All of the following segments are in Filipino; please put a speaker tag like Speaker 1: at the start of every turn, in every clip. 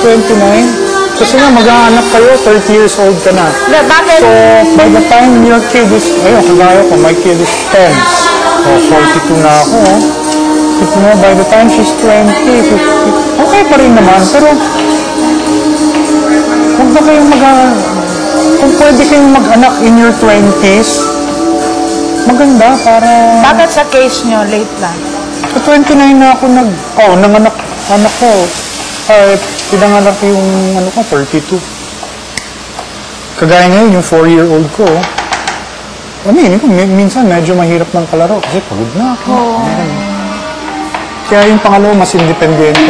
Speaker 1: 29? Kasi nga, mag-aanak kayo, 30 years old ka na.
Speaker 2: Bakit?
Speaker 1: So, by the time your kid is, ayun, kagaya ko, my kid is 10. So, 42 na ako. You know, by the time she's 20, 50, okay pa rin naman. Pero, kung ba kayong kung pwede kayong mag-anak in your 20s, maganda para...
Speaker 2: Bakit sa case nyo, late lang?
Speaker 1: Sa 29 na ako nanganak ko. Ay, pinanganak yung, ko, 32. Kagaya ngayon, yung 4-year-old ko, minsan medyo mahirap ng kalaro kasi pagod na ako. Kaya yung pangalawa, mas independente.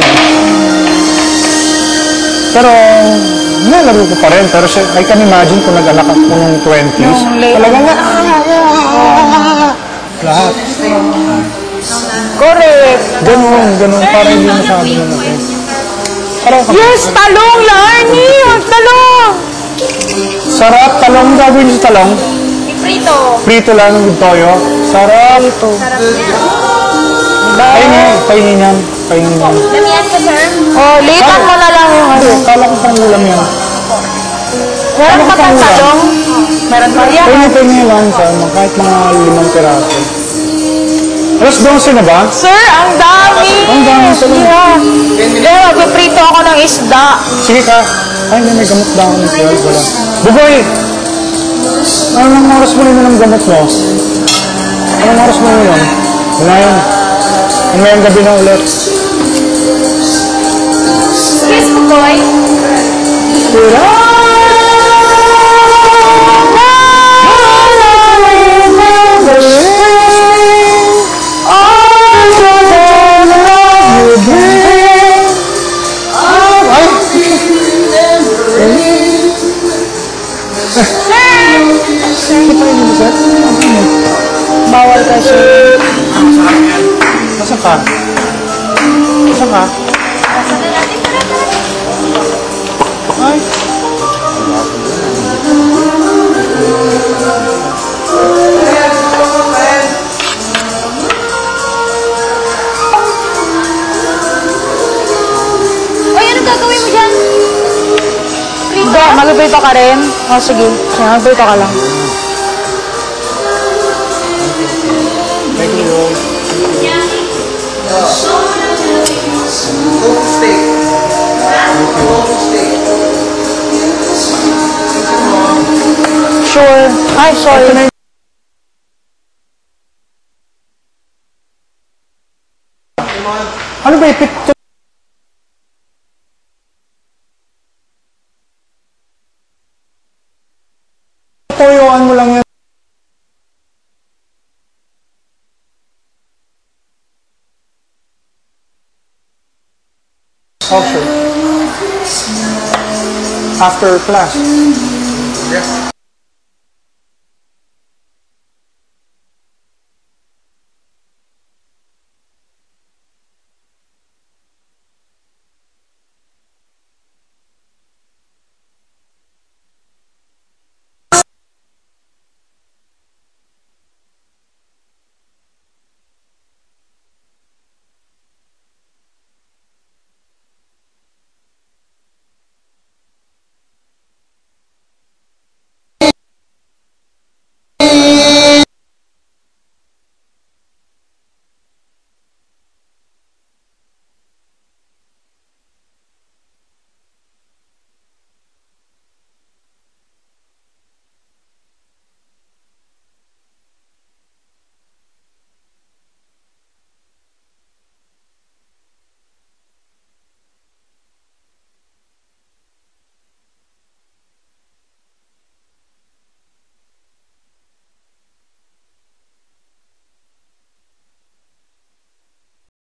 Speaker 1: Pero, nalaro ko pa rin. Pero I can imagine kung nag-anak ako nung 20s. Talaga nga, lahat.
Speaker 2: Correct.
Speaker 1: Ganun. Para hindi masyado naman.
Speaker 2: Yes, talong, Larnie! Huwag talong!
Speaker 1: Sarap, talong. Gagawin sa talong.
Speaker 2: Prito.
Speaker 1: Prito lang with toyo. Sarap.
Speaker 2: Sarap niya.
Speaker 1: Painin yan.
Speaker 2: Lamihan ko, sir? Oh, litan mo na lang yung ano.
Speaker 1: Kala ko pang ulam yan.
Speaker 2: Meron pa pang talong? Meron pa yan.
Speaker 1: Painin lang sa kahit mga 5 piraso. Alas 12 na ba?
Speaker 2: Sir, ang dami!
Speaker 1: Ang dami sa lang.
Speaker 2: Pero magpiprito ako ng isda.
Speaker 1: Sige ka. Ay, may gamot daw ako ng 12. Wala. Bugoy! Anong oras mo yun ng gamot mo? Anong oras mo yun? Wala yun. Ngayon gabi na ulit.
Speaker 2: Yes, Bugoy.
Speaker 1: Bawal kasi. Nasaan ka? Ay.
Speaker 2: Oy, ano gagawin mo dyan? Prito? Magpiprito ka rin? O, sige. Magpiprito ka lang. Sure. Ay, sorry.
Speaker 1: Ano ba ipit? Toyoan mo lang yan. Okay. After class.
Speaker 3: Yes.